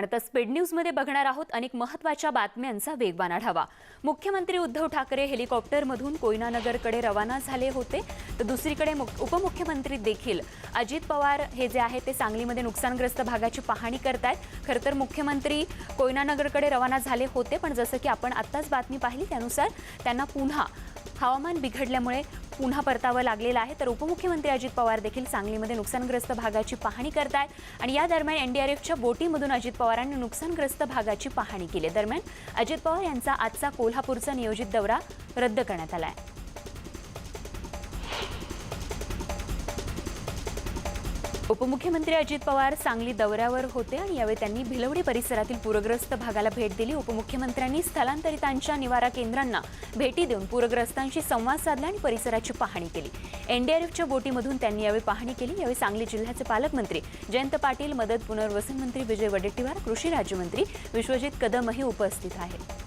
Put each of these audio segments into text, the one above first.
आपण आता speed news मध्ये बघणार आहोत अनेक महत्त्वाच्या बातम्यांचा वेगवान आढावा। मुख्यमंत्री उद्धव ठाकरे हेलिकॉप्टरमधून कोयनानगरकडे रवाना झाले होते, तर दुसरीकडे उपमुख्यमंत्री देखील अजित पवार हे जे आहे ते सांगलीमध्ये नुकसानग्रस्त भागाची पाहणी करतायत। खरं तर मुख्यमंत्री कोयनानगरकडे रवाना झाले होते, पण जसं की आपण आत्ताच बातमी पाहिली त्यानुसार त्यांना पुन्हा हवामान बिघडल्यामुळे पुन्हा परतावं लागलेलं आहे। तर उपमुख्यमंत्री अजित पवार देखील सांगलीमध्ये नुकसानग्रस्त भागाची पाहणी करतायत आणि या दरम्यान एनडीआरएफच्या बोटीमधून अजित पवारांनी नुकसानग्रस्त भागाची पाहणी केली। दरम्यान अजित पवार यांचा आजचा कोल्हापूरचा नियोजित दौरा रद्द करण्यात आला आहे। उपमुख्यमंत्री अजित पवार सांगली दौऱ्यावर होते आणि यावेळी त्यांनी भिलवडी परिसरातील पूरग्रस्त भागाला भेट दिली। उपमुख्यमंत्र्यांनी स्थलांतरितांच्या निवारा केंद्रांना भेटी देऊन पूरग्रस्तांशी संवाद साधला आणि परिसराची पाहणी केली। एनडीआरएफच्या बोटीमधून त्यांनी यावेळी पाहणी केली। यावेळी सांगली जिल्ह्याचे पालकमंत्री जयंत पाटील, मदत पुनर्वसन मंत्री विजय वडेट्टीवार, कृषी राज्यमंत्री विश्वजित कदमही उपस्थित आहेत।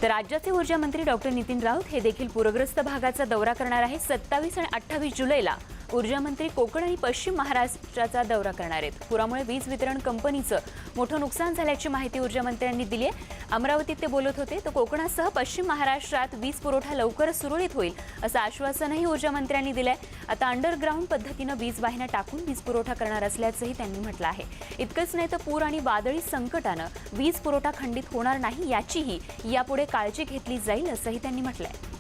तर राज्याचे ऊर्जा मंत्री डॉक्टर नितीन राऊत हे देखील पूरग्रस्त भागाचा दौरा करणार आहे। 27 आणि 28 जुलैला ऊर्जा मंत्री कोकण आणि पश्चिम महाराष्ट्राचा दौरा करणार आहेत। पुरामुळे वीज वितरण कंपनीचं मोठं नुकसान झाल्याची माहिती ऊर्जा मंत्र्यांनी दिली आहे। अमरावतीत ते बोलत होते, तर कोकणासह पश्चिम महाराष्ट्रात वीज पुरवठा लवकरच सुरळीत होईल असं आश्वासनही ऊर्जा मंत्र्यांनी दिलंय। आता अंडरग्राऊंड पद्धतीनं वीज वाहिन्या टाकून वीज पुरवठा करणार असल्याचंही त्यांनी म्हटलं आहे। इतकंच नाही तर पूर आणि वादळी संकटानं वीज पुरवठा खंडित होणार नाही याचीही यापुढे काळजी घेतली जाईल असंही त्यांनी म्हटलंय।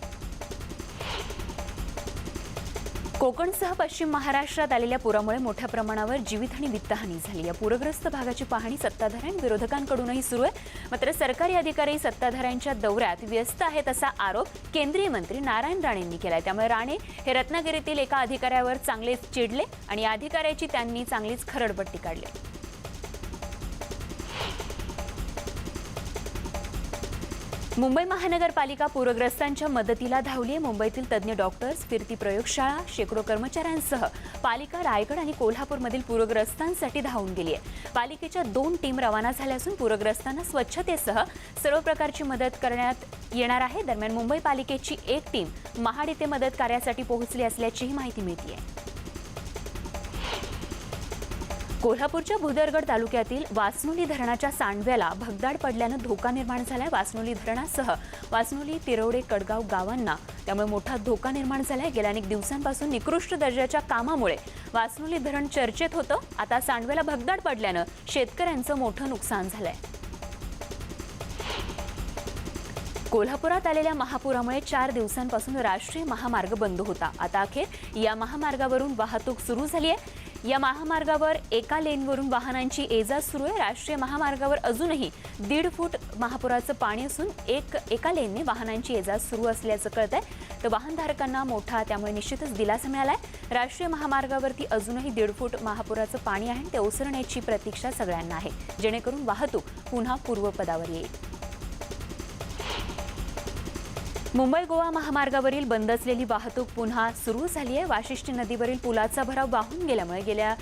कोकणसह पश्चिम महाराष्ट्रात आलेल्या पुरामुळे मोठ्या प्रमाणावर जीवित आणि वित्तहानी झाली। या पूरग्रस्त भागाची पाहणी सत्ताधाऱ्यांनी विरोधकांकडूनही सुरू आहे। मात्र सरकारी अधिकारी सत्ताधाऱ्यांच्या दौऱ्यात व्यस्त आहेत असा आरोप केंद्रीय मंत्री नारायण राणेंनी केलाय। त्यामुळे राणे हे रत्नागिरीतील एका अधिकाऱ्यावर चांगलेच चिडले आणि या अधिकाऱ्याची त्यांनी चांगलीच खरडपट्टी काढली। मुंबई महानगरपालिका पूरग्रस्तांच्या मदतीला धावली आहे। मुंबईतील तज्ज्ञ डॉक्टर्स, फिरती प्रयोगशाळा, शेकडो कर्मचाऱ्यांसह पालिका रायगड आणि कोल्हापूरमधील पूरग्रस्तांसाठी धावून गेली आहे। पालिकेच्या 2 टीम रवाना झाल्या असून पूरग्रस्तांना स्वच्छतेसह सर्व प्रकारची मदत करण्यात येणार आहे। दरम्यान मुंबई पालिकेची एक टीम महाड येथे मदत कार्यासाठी पोहोचली असल्याचीही माहिती मिळते आहे। कोल्हापूरच्या भुदरगड तालुक्यातील वासनोली धरणाच्या सांडव्याला भगदाड पडल्यानं धोका निर्माण झालाय। वासनोली धरणासह वासनोली, तिरवडे, कडगाव गावांना त्यामुळे मोठा धोका निर्माण झालाय। गेल्या अनेक दिवसांपासून निकृष्ट दर्जाच्या कामामुळे वासनोली धरण चर्चेत होतं। आता सांडव्याला भगदाड पडल्यानं शेतकऱ्यांचं मोठं नुकसान झालंय। कोल्हापुरात आलेल्या महापुरामुळे 4 दिवसांपासून राष्ट्रीय महामार्ग बंद होता। आता अखेर या महामार्गावरून वाहतूक सुरू झाली आहे। या महामार्गावर एका लेनवरून वाहनांची ये-जा सुरू आहे। राष्ट्रीय महामार्गावर अजूनही 1.5 फूट महापुराचं पाणी असून एका लेनने वाहनांची ये-जा सुरू असल्याचं कळतंय। तर वाहनधारकांना मोठा त्यामुळे निश्चितच दिलासा मिळालाय। राष्ट्रीय महामार्गावरती अजूनही 1.5 फूट महापुराचं पाणी आहे, ते ओसरण्याची प्रतीक्षा सगळ्यांना आहे, जेणेकरून वाहतूक पुन्हा पूर्वपदावर येईल। मुंबई गोवा महामार्गावरील बंद असलेली वाहतूक पुन्हा सुरू झाली आहे। वाशिष्ठी नदीवरील पुलाचा भराव वाहून गेल्यामुळे गेल्या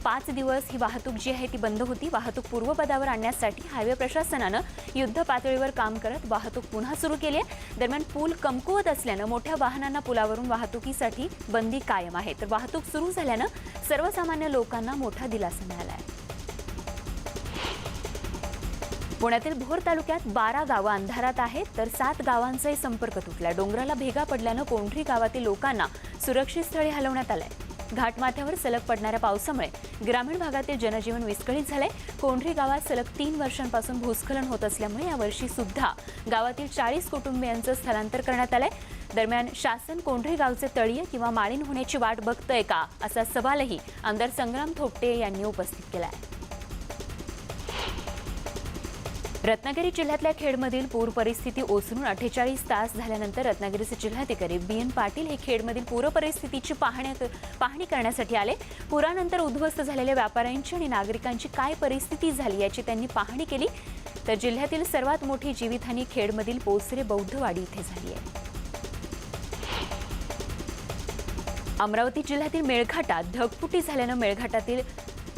5 दिवस ही वाहतूक जी आहे ती बंद होती। वाहतूक पूर्वपदावर आणण्यासाठी हायवे प्रशासनानं युद्ध पातळीवर काम करत वाहतूक पुन्हा सुरू केली आहे। दरम्यान पूल कमकुवत असल्यानं मोठ्या वाहनांना पुलावरून वाहतुकीसाठी बंदी कायम आहे। तर वाहतूक सुरू झाल्यानं सर्वसामान्य लोकांना मोठा दिलासा मिळाला आहे। पुण्यातील भोर तालुक्यात 12 गावं अंधारात आहेत, तर 7 गावांचाही संपर्क तुटला। डोंगराला भेगा पडल्यानं कोंढरी गावातील लोकांना सुरक्षित स्थळी हलवण्यात आलंय। घाटमाथ्यावर सलग पडणाऱ्या पावसामुळे ग्रामीण भागातील जनजीवन विस्कळीत झालंय। कोंढरी गावात सलग 3 वर्षांपासून भूस्खलन होत असल्यामुळे यावर्षी सुद्धा गावातील 40 कुटुंबियांचं स्थलांतर करण्यात आलंय। दरम्यान शासन कोंढरी गावचे तळीय किंवा माळीण होण्याची वाट बघतंय का, असा सवालही आमदार संग्राम थोपटे यांनी उपस्थित केला आहे। रत्नागिरी जिल्ह्यातल्या खेडमधील पूर परिस्थिती ओसरून 48 तास झाल्यानंतर रत्नागिरीचे जिल्हाधिकारी BN पाटील हे खेडमधील पूर परिस्थितीची पाहणी करण्यासाठी आले। पुरानंतर उद्ध्वस्त झालेल्या व्यापाऱ्यांची आणि नागरिकांची काय परिस्थिती झाली याची त्यांनी पाहणी केली। तर जिल्ह्यातील सर्वात मोठी जीवितहानी खेडमधील पोसरे बौद्धवाडी इथे झाली आहे। अमरावती जिल्ह्यातील मेळघाटात ढगफुटी झाल्यानं मेळघाटातील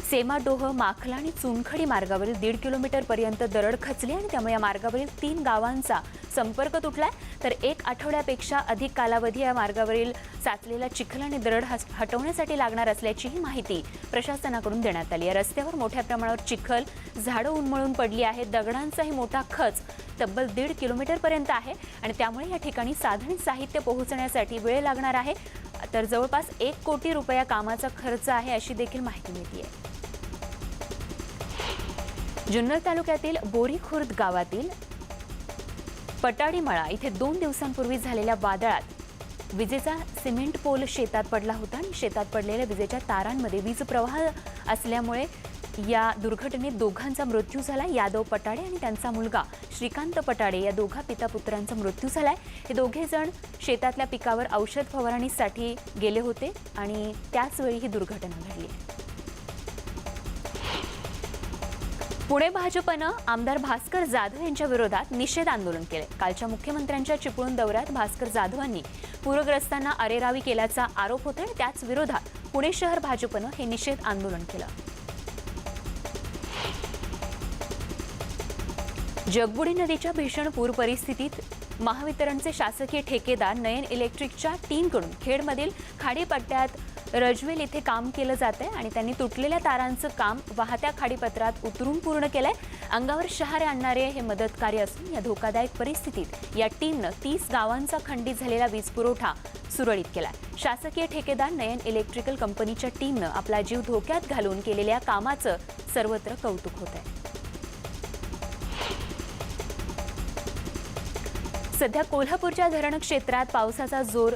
सेमाडोह, माखला आणि चुनखडी मार्गावरील 1.5 किलोमीटरपर्यंत दरड खचली आणि त्यामुळे या मार्गावरील 3 गावांचा संपर्क तुटलाय. तर 1 आठवड्यापेक्षा अधिक कालावधी या मार्गावरील साचलेला चिखल आणि दरड हटवण्यासाठी लागणार असल्याचीही माहिती प्रशासनाकडून देण्यात आली. या रस्त्यावर मोठ्या प्रमाणावर चिखल, झाडं उन्मळून पडली आहेत. दगडांचाही मोठा खच तब्बल 1.5 किलोमीटरपर्यंत आहे आणि त्यामुळे या ठिकाणी साधन साहित्य पोहोचण्यासाठी वेळ लागणार आहे. तर जवळपास 1 कोटी रुपये कामाचा खर्च आहे अशी देखील माहिती मिळते आहे. जुन्नर तालुक्यातील बोरीखुर्द गावातील पटाडीमळा इथे 2 दिवसांपूर्वी झालेल्या वादळात विजेचा सिमेंट पोल शेतात पडला होता आणि शेतात पडलेल्या विजेच्या तारांमध्ये वीज प्रवाह असल्यामुळे या दुर्घटनेत दोघांचा मृत्यू झाला. यादव पटाडे आणि त्यांचा मुलगा श्रीकांत पटाडे या दोघा पिता-पुत्रांचा मृत्यू झालाय. हे दोघे जण शेतातल्या पिकावर औषध फवारणीसाठी गेले होते आणि त्याच वेळी ही दुर्घटना घडली. पुणे भाजपनं आमदार भास्कर जाधव यांच्या विरोधात निषेध आंदोलन केले. कालच्या मुख्यमंत्र्यांच्या चिपळूण दौऱ्यात भास्कर जाधवांनी पूरग्रस्तांना अरेरावी केल्याचा आरोप होता आणि त्याच विरोधात पुणे शहर भाजपनं हे निषेध आंदोलन केलं. जगबुडी नदीच्या भीषण पूर परिस्थितीत महावितरणचे शासकीय ठेकेदार नयन इलेक्ट्रिकच्या टीमकडून खेडमधील खाडीपट्ट्यात रजवेल इथे काम केलं जात आहे आणि त्यांनी तुटलेल्या तारांचं काम वाहत्या खाडीपत्रात उतरून पूर्ण केलंय. अंगावर शहारे आणणारे हे मदत कार्य असून या धोकादायक परिस्थितीत या टीमनं 30 गावांचा खंडित झालेला वीज पुरवठा सुरळीत केलाय. शासकीय ठेकेदार नयन इलेक्ट्रिकल कंपनीच्या टीमनं आपला जीव धोक्यात घालून केलेल्या कामाचं सर्वत्र कौतुक होत आहे. सध्या कोल्हापूरच्या धरण क्षेत्रात पावसाचा जोर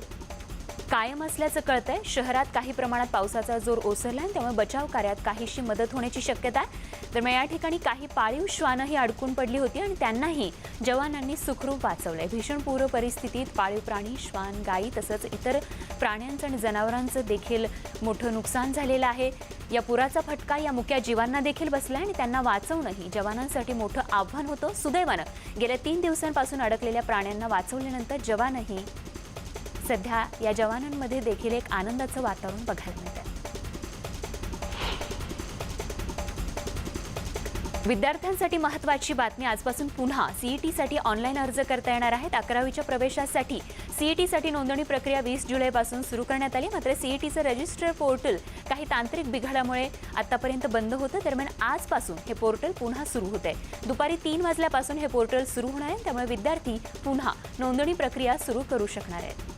कायम असल्याचं कळतंय. शहरात काही प्रमाणात पावसाचा जोर ओसरला आणि त्यामुळे बचाव कार्यात काहीशी मदत होण्याची शक्यता आहे. दरम्यान या ठिकाणी काही पाळीव श्वानंही अडकून पडली होती आणि त्यांनाही जवानांनी सुखरूप वाचवलंय. भीषण पूर परिस्थितीत पाळीव प्राणी, श्वान, गायी तसंच इतर प्राण्यांचं आणि जनावरांचं देखील मोठं नुकसान झालेलं आहे. या पुराचा फटका या मुक्या जीवांना देखील बसला आणि त्यांना वाचवणंही जवानांसाठी मोठं आव्हान होतं. सुदैवानं गेल्या 3 दिवसांपासून अडकलेल्या प्राण्यांना वाचवल्यानंतर जवानही सध्या या जवानांमध्ये देखील एक आनंदाचं वातावरण बघायला मिळतं. विद्यार्थ्यांसाठी महत्त्वाची बातमी. आजपासून पुन्हा सीईटीसाठी ऑनलाईन अर्ज करता येणार आहेत. 11वीच्या प्रवेशासाठी सीईटीसाठी नोंदणी प्रक्रिया 20 जुलैपासून सुरू करण्यात आली. मात्र सीईटीचं रजिस्टर पोर्टल काही तांत्रिक बिघाडामुळे आतापर्यंत बंद होतं. दरम्यान आजपासून हे पोर्टल पुन्हा सुरू होत आहे. दुपारी 3 वाजल्यापासून हे पोर्टल सुरू होणार आहे. त्यामुळे विद्यार्थी पुन्हा नोंदणी प्रक्रिया सुरू करू शकणार आहेत.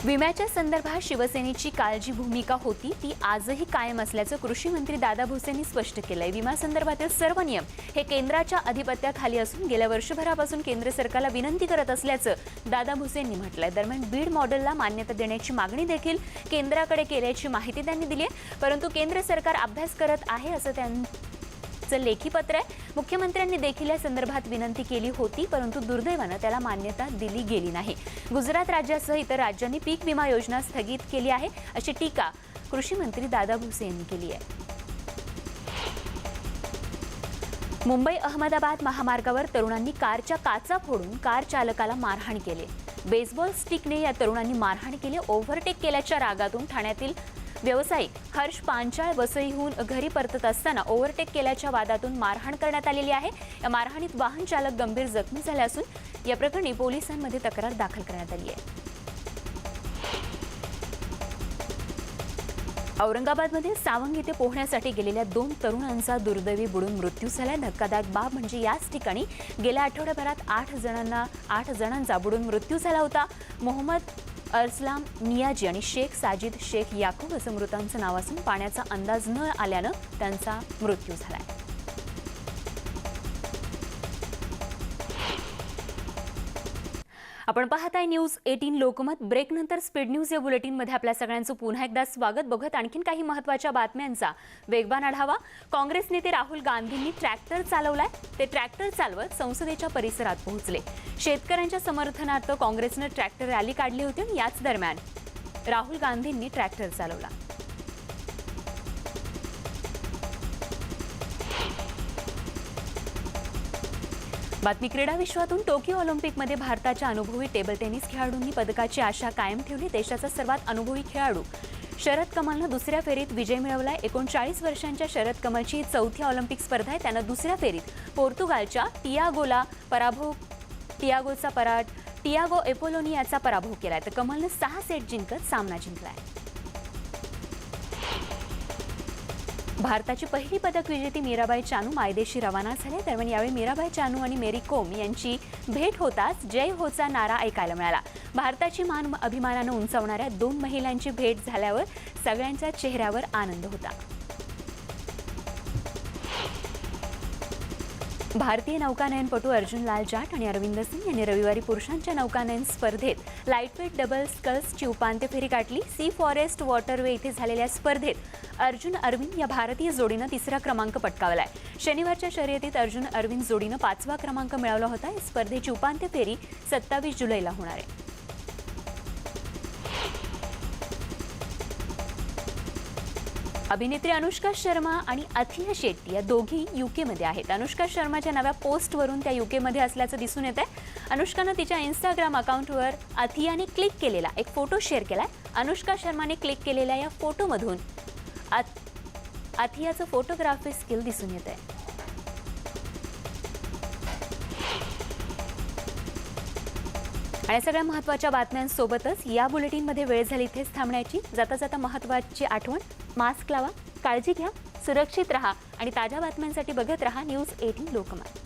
विम्याच्या संदर्भात शिवसेनेची काळजी भूमिका होती ती आजही कायम असल्याचं कृषी मंत्री दादा भुसेंनी स्पष्ट केलंय. विम्यासंदर्भातील सर्व नियम हे केंद्राच्या अधिपत्याखाली असून गेल्या वर्षभरापासून केंद्र सरकारला विनंती करत असल्याचं दादा भुसेंनी म्हटलंय. दरम्यान बीड मॉडेलला मान्यता देण्याची मागणी देखील केंद्राकडे केल्याची माहिती त्यांनी दिली आहे. परंतु केंद्र सरकार अभ्यास करत आहे असं त्यांचं लेखी पत्र आहे. मुख्यमंत्र्यांनी देखील या संदर्भात विनंती केली होती परंतु दुर्दैवानं त्याला मान्यता दिली गेली नाही. गुजरात राज्यासह इतर राज्यांनी पीक विमा योजना स्थगित केली आहे अशी टीका कृषी मंत्री दादा भुसे यांनी केली आहे. मुंबई अहमदाबाद महामार्गावर तरुणांनी कारच्या काचा फोडून कार चालकाला मारहाण केली. बेसबॉल स्टिकने या तरुणांनी मारहाण केली. ओव्हरटेक केल्याच्या रागातून ठाण्यातील व्यावसायिक हर्ष पांचाळ वसईहून घरी परतत असताना ओव्हरटेक केल्याच्या वादातून मारहाण करण्यात आलेली आहे. या मारहाणीत वाहन चालक गंभीर जखमी झाले असून या प्रकरणी पोलिसांमध्ये तक्रार दाखल करण्यात आली आहे. औरंगाबादमध्ये सावंग इथे पोहण्यासाठी गेलेल्या 2 तरुणांचा दुर्दैवी बुडून मृत्यू झालाय. धक्कादायक बाब म्हणजे याच ठिकाणी गेल्या आठवड्याभरात 8 जणांचा बुडून मृत्यू झाला होता. मोहम्मद अर्सलाम नियाजी आणि शेख साजिद शेख याकूब असं मृतांचं नाव असून पाण्याचा अंदाज न आल्यानं त्यांचा मृत्यू झालाय. आपण पाहताय न्यूज 18 लोकमत. ब्रेकनंतर स्पीड न्यूज या बुलेटिनमध्ये आपल्या सगळ्यांचं पुन्हा एकदा स्वागत. बघत आणखीन काही महत्त्वाच्या बातम्यांचा वेगवान आढावा. काँग्रेस नेते राहुल गांधींनी ट्रॅक्टर चालवलाय. ते ट्रॅक्टर चालवत संसदेच्या परिसरात पोहोचले. शेतकऱ्यांच्या समर्थनार्थ काँग्रेसनं ट्रॅक्टर रॅली काढली होती आणि याच दरम्यान राहुल गांधींनी ट्रॅक्टर चालवला. बातमी क्रीडा विश्वातून. टोकियो ऑलिम्पिकमध्ये भारताच्या अनुभवी टेबल टेनिस खेळाडूंनी पदकाची आशा कायम ठेवली. देशाचा सर्वात अनुभवी खेळाडू शरद कमलनं दुसऱ्या फेरीत विजय मिळवलाय. 39 वर्षांच्या शरद कमलची ही चौथी ऑलिम्पिक स्पर्धा आहे. त्यानं दुसऱ्या फेरीत पोर्तुगालच्या टियागो एपोलोनियाचा पराभव केलाय. तर कमलनं 6 सेट जिंकत सामना जिंकलाय. भारताची पहिली पदक विजेती मीराबाई चानू मायदेशी रवाना झाल्या. दरम्यान यावेळी मीराबाई चानू आणि मेरी कोम यांची भेट होताच जय होचा नारा ऐकायला मिळाला. भारताची मान अभिमानानं उंचावणाऱ्या 2 महिलांची भेट झाल्यावर सगळ्यांच्या चेहऱ्यावर आनंद होता. भारतीय नौकानयनपटू अर्जुन-लाल जाट आणि अरविंद सिंग यांनी रविवारी पुरुषांच्या नौकानयन स्पर्धेत लाईटवेट डबल स्कल्सची उपांत्य फेरी गाठली. सी फॉरेस्ट वॉटरवे इथे झालेल्या स्पर्धेत अर्जुन-अरविंद या भारतीय जोडीनं 3रा क्रमांक पटकावलाय. शनिवारच्या शर्यतीत अर्जुन-अरविंद जोडीनं 5वा क्रमांक मिळवला होता. या स्पर्धेची उपांत्य फेरी 27 जुलैला होणार आहे. अभिनेत्री अनुष्का शर्मा आणि अथिया शेट्टी या दोघी यूकेमध्ये आहेत. अनुष्का शर्माच्या नव्या पोस्टवरून त्या यूकेमध्ये असल्याचं दिसून येत आहे. अनुष्कानं तिच्या इंस्टाग्राम अकाउंटवर अथियाने क्लिक केलेला एक फोटो शेअर केलाय. अनुष्का शर्माने क्लिक केलेल्या या फोटोमधून अथियाचं फोटोग्राफी स्किल दिसून येत आहे. आणि सगळ्या महत्त्वाच्या बातम्यांसोबतच या बुलेटिनमध्ये वेळ झाली इथेच थांबण्याची. जाता जाता महत्त्वाची आठवण, मास्क लावा, काळजी घ्या, सुरक्षित रहा आणि ताज्या बातम्यांसाठी बघत रहा न्यूज 18 लोकमत.